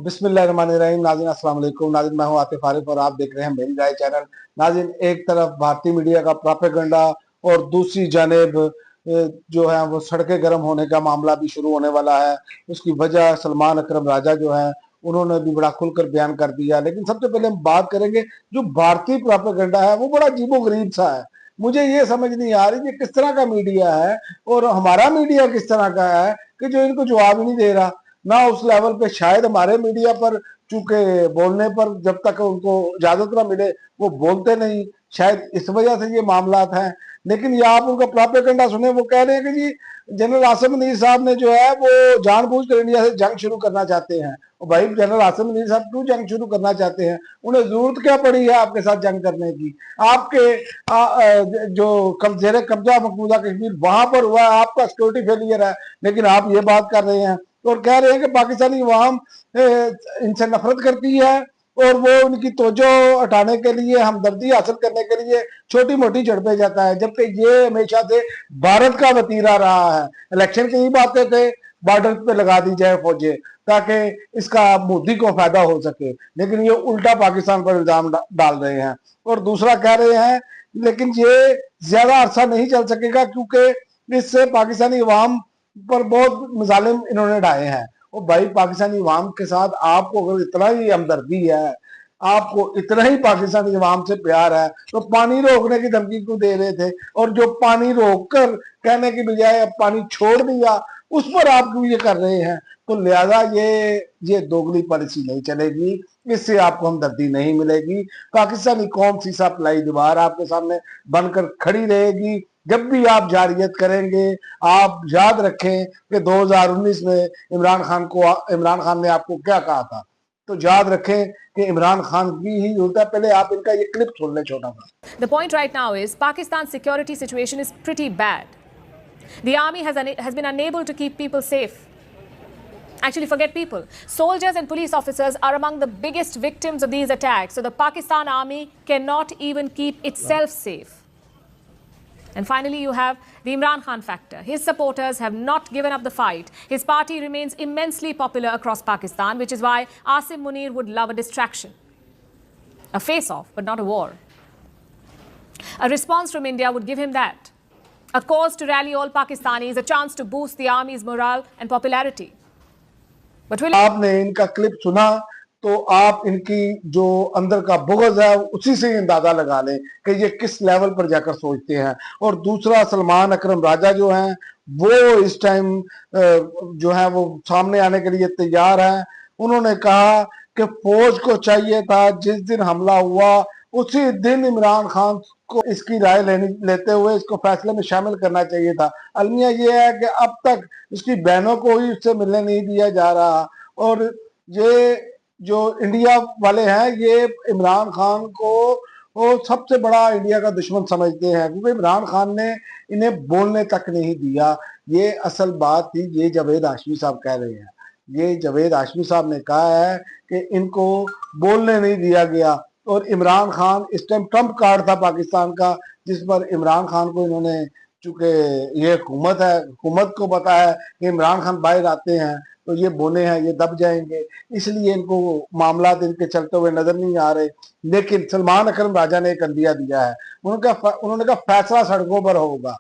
बिस्मिल्लाहिर्रहमानिर्रहीम। नाज़रीन अस्सलाम वालेकुम। नाज़रीन मैं हूं आतिफ आरिफ और आप देख रहे हैं मेरी राय चैनल। नाज़रीन एक तरफ भारतीय मीडिया का प्रोपेगेंडा और दूसरी जानिब जो है वो सड़कें गर्म होने का मामला भी शुरू होने वाला है। उसकी वजह सलमान अकरम राजा जो है उन्होंने भी बड़ा खुलकर बयान कर दिया। लेकिन सबसे पहले हम बात करेंगे जो भारतीय प्रोपेगेंडा है वो बड़ा अजीबोगरीब सा है। मुझे ये समझ नहीं आ रही कि किस तरह का मीडिया है और हमारा मीडिया किस तरह का है कि जो इनको जवाब ही नहीं दे रहा ना उस लेवल पे। शायद हमारे मीडिया पर चूंकि बोलने पर जब तक उनको इजाजत ना मिले वो बोलते नहीं, शायद इस वजह से ये मामलात हैं। लेकिन ये आप उनका प्रोपेगेंडा सुने, वो कह रहे हैं कि जी जनरल आसिम मुनीर साहब ने जो है वो जानबूझकर इंडिया से जंग शुरू करना चाहते हैं। और भाई जनरल आसिम मुनीर साहब क्यों जंग शुरू करना चाहते हैं? उन्हें जरूरत क्या पड़ी है आपके साथ जंग करने की? आपके जो जेर कब्जा मकबूजा कश्मीर वहां पर हुआ है, आपका सिक्योरिटी फेलियर है, लेकिन आप ये बात कर रहे हैं और कह रहे हैं कि पाकिस्तानी अवाम इनसे नफरत करती है और वो उनकी तवज्जो हटाने के लिए, हमदर्दी हासिल करने के लिए छोटी मोटी झड़पें जाता है, जबकि ये हमेशा से भारत का वतीरा रहा है। इलेक्शन की ही बातें थे, बॉर्डर पे लगा दी जाए फौजें ताकि इसका मोदी को फायदा हो सके, लेकिन ये उल्टा पाकिस्तान पर इल्जाम डाल रहे हैं। और दूसरा कह रहे हैं लेकिन ये ज्यादा अरसा नहीं चल सकेगा क्योंकि इससे पाकिस्तानी अवाम पर बहुत मजालिम इन्होंने ढाए हैं। और भाई पाकिस्तानी अवाम के साथ आपको अगर इतना ही हमदर्दी है, आपको इतना ही पाकिस्तानी अवाम से प्यार है, तो पानी रोकने की धमकी क्यों दे रहे थे? और जो पानी रोककर कहने की बजाय अब पानी छोड़ दिया उस पर आप क्यों ये कर रहे हैं? तो लिहाजा ये दोगली पॉलिसी नहीं चलेगी, इससे आपको हमदर्दी नहीं मिलेगी। पाकिस्तानी कौम सी सप्लाई दीवार आपके सामने बनकर खड़ी रहेगी जब भी आप जारियत करेंगे। आप याद रखें कि 2019 में इमरान खान ने आपको क्या कहा था, तो याद रखें कि इमरान खान की ही उल्टा। पहले आप इनका ये क्लिप सुन लें छोटा सा। The point right now is Pakistan's security situation is pretty bad. The army has been unable to keep people safe. Actually, forget people. Soldiers and police officers are among the biggest victims of these attacks. So the Pakistan army cannot even keep itself safe. And finally, you have the Imran Khan factor. His supporters have not given up the fight. His party remains immensely popular across Pakistan, which is why Asim Munir would love a distraction. A face-off, but not a war. A response from India would give him that. A cause to rally all Pakistanis, a chance to boost the army's morale and popularity. But will आपने इनका clip सुना तो आप इनकी जो अंदर का बुग़्ज़ है उसी से अंदाजा लगा लें कि ये किस लेवल पर जाकर सोचते हैं। और दूसरा सलमान अकरम राजा जो हैं वो इस टाइम जो है वो सामने आने के लिए तैयार हैं। उन्होंने कहा कि फौज को चाहिए था जिस दिन हमला हुआ उसी दिन इमरान खान को इसकी राय लेते हुए इसको फैसले में शामिल करना चाहिए था। अलमिया ये है कि अब तक इसकी बहनों को ही उससे मिलने नहीं दिया जा रहा। और ये जो इंडिया वाले हैं ये इमरान खान को वो सबसे बड़ा इंडिया का दुश्मन समझते हैं क्योंकि इमरान खान ने इन्हें बोलने तक नहीं दिया। ये असल बात थी, ये जावेद हाशमी साहब कह रहे हैं। ये जावेद हाशमी साहब ने कहा है कि इनको बोलने नहीं दिया गया। और इमरान खान इस टाइम ट्रम्प कार्ड था पाकिस्तान का, जिस पर इमरान खान को इन्होंने, चूंकि ये हुकूमत है, हुकूमत को पता है कि इमरान खान बाहर आते हैं तो ये बोने हैं, ये दब जाएंगे, इसलिए इनको मामला इनके चलते हुए नजर नहीं आ रहे। लेकिन सलमान अकरम राजा ने एक अंदिया दिया है। उन्होंने कहा फैसला सड़कों पर होगा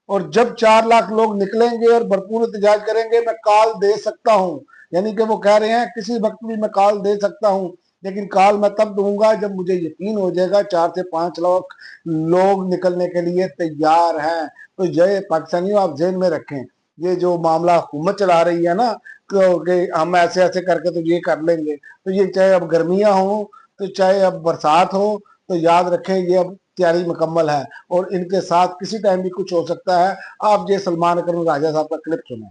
और जब 4 लाख लोग निकलेंगे और भरपूर एहतजाज करेंगे मैं कॉल दे सकता हूँ। यानी कि वो कह रहे हैं किसी वक्त भी मैं कॉल दे सकता हूँ, लेकिन कॉल मैं तब दूंगा जब मुझे यकीन हो जाएगा 4 से 5 लाख लोग निकलने के लिए तैयार हैं। तो ये पाकिस्तानियों आप जेहन में रखें, ये जो मामला हुकूमत चला रही है ना कि हम ऐसे ऐसे करके तो ये कर लेंगे, तो ये चाहे अब गर्मियां हो तो चाहे अब बरसात हो, तो याद रखें ये अब तैयारी मुकम्मल है और इनके साथ किसी टाइम भी कुछ हो सकता है। आप ये सलमान अकरम राजा साहब का क्लिप सुने।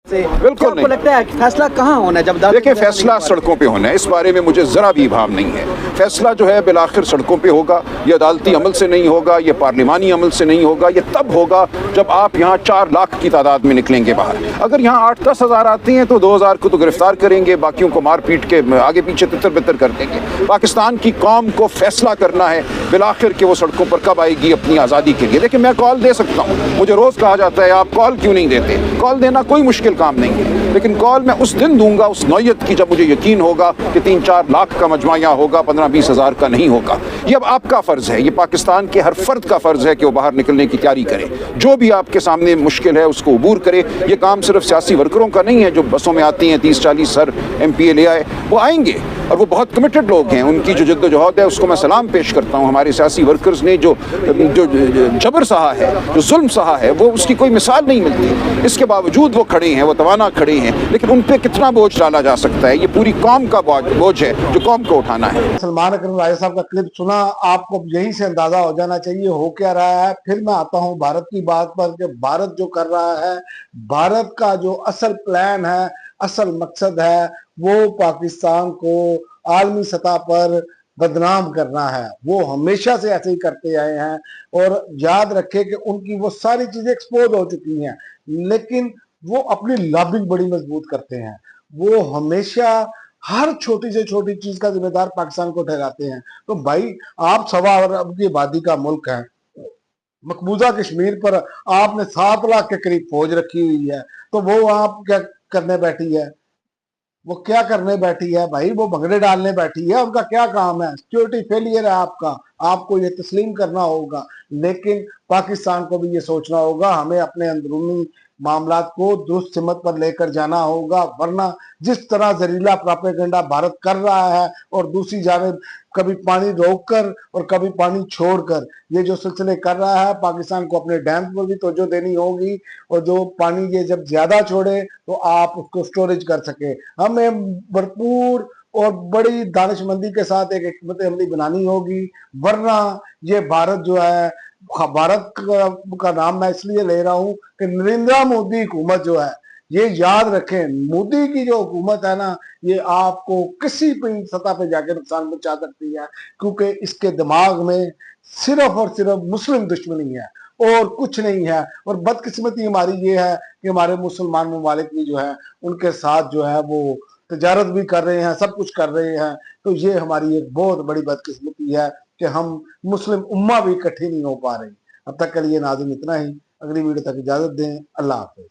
बिल्कुल नहीं। लगता है कि फैसला कहाँ होना है? जब देखिए फैसला सड़कों पे होना है, इस बारे में मुझे जरा भी भाव नहीं है। फैसला जो है बिलाखिर सड़कों पे होगा। ये अदालती अमल से नहीं होगा, ये पार्लिमानी अमल से नहीं होगा। ये तब होगा जब आप यहाँ 4 लाख की तादाद में निकलेंगे बाहर। अगर यहाँ 8-10 हज़ार आती हैं तो 2000 को तो गिरफ्तार करेंगे, बाकियों को मार पीट के आगे पीछे तितर बितर कर देंगे। पाकिस्तान की कौम को फैसला करना है बिलाखिर के वो सड़कों पर कब आएगी अपनी आज़ादी के लिए। देखिए मैं कॉल दे सकता हूँ, मुझे रोज़ कहा जाता है आप कॉल क्यों नहीं देते। कॉल देना कोई मुश्किल काम नहीं है, लेकिन कॉल मैं उस दिन दूंगा उस नौयत की जब मुझे यकीन होगा कि 3-4 लाख का मजमा यहाँ होगा, 15-20 हज़ार का नहीं होगा। ये अब आपका फ़र्ज़ है, ये पाकिस्तान के हर फर्द का फ़र्ज़ है कि वो बाहर निकलने की तैयारी करे। जो भी आपके सामने मुश्किल है उसको अबूर करे। ये काम सिर्फ सियासी वर्करों का नहीं है जो बसों में आती हैं 30-40 सर MPA ले आए, वो आएंगे और वो बहुत कमिटेड लोग हैं। उनकी जो जद्दोजहद है उसको मैं सलाम पेश करता हूँ। हमारे सियासी वर्कर्स ने जो जबर सहा है, जो जुल्म सहा है, वो उसकी कोई मिसाल नहीं मिलती। इसके बावजूद वो खड़े हैं, वो तवाना खड़े हैं, लेकिन उन पर कितना बोझ डाला जा सकता है। ये पूरी कौम का बोझ है जो कौम को उठाना है। सलमान अकरम राजा साहब का क्लिप सुना, आपको यहीं से अंदाजा हो जाना चाहिए हो क्या रहा है। फिर मैं आता हूँ भारत की बात पर कि भारत जो कर रहा है, भारत का जो असल प्लान है, असल मकसद है, वो पाकिस्तान को आलमी सतह पर बदनाम करना है। वो हमेशा से ऐसे ही करते आए हैं और याद रखें कि उनकी वो सारी चीजें एक्सपोज हो चुकी हैं, लेकिन वो अपनी लॉबिंग बड़ी मजबूत करते हैं। वो हमेशा हर छोटी से छोटी चीज का जिम्मेदार पाकिस्तान को ठहराते हैं। तो भाई आप 1.25 अरब की आबादी का मुल्क है, मकबूजा कश्मीर पर आपने 7 लाख के करीब फौज रखी हुई है, तो वो आप क्या करने बैठी है? वो क्या करने बैठी है भाई? वो भंगड़े डालने बैठी है। उनका क्या काम है? सिक्योरिटी फेलियर है आपका, आपको ये तस्लीम करना होगा। लेकिन पाकिस्तान को भी ये सोचना होगा, हमें अपने अंदरूनी मामलात को दुरुस्त सिमत पर लेकर जाना होगा, वरना जिस तरह जहरीला प्रोपेगेंडा भारत कर रहा है और दूसरी जानिब कभी पानी रोककर और कभी पानी छोड़कर ये जो सिलसिले कर रहा है, पाकिस्तान को अपने डैम पर भी तवज्जो देनी होगी और जो पानी ये जब ज्यादा छोड़े तो आप उसको स्टोरेज कर सके। हमें भरपूर और बड़ी दानिशमंदी के साथ एक हिकमत अमली बनानी होगी, वरना ये भारत जो है, भारत का नाम मैं इसलिए ले रहा हूं कि नरेंद्र मोदी हुकूमत जो है, ये याद रखें, मोदी की जो हुकूमत है ना, ये आपको किसी भी सतह पे जाके नुकसान पहुंचा सकती है, क्योंकि इसके दिमाग में सिर्फ और सिर्फ मुस्लिम दुश्मनी है और कुछ नहीं है। और बदकिस्मती हमारी ये है कि हमारे मुसलमान ममालिक भी जो है उनके साथ जो है वो तजारत भी कर रहे हैं, सब कुछ कर रहे हैं। तो ये हमारी एक बहुत बड़ी बदकिस्मती है कि हम मुस्लिम उम्मा भी इकट्ठी नहीं हो पा रही। अब तक के लिए नाज़रीन इतना ही, अगली वीडियो तक इजाजत दें। अल्लाह हाफिज।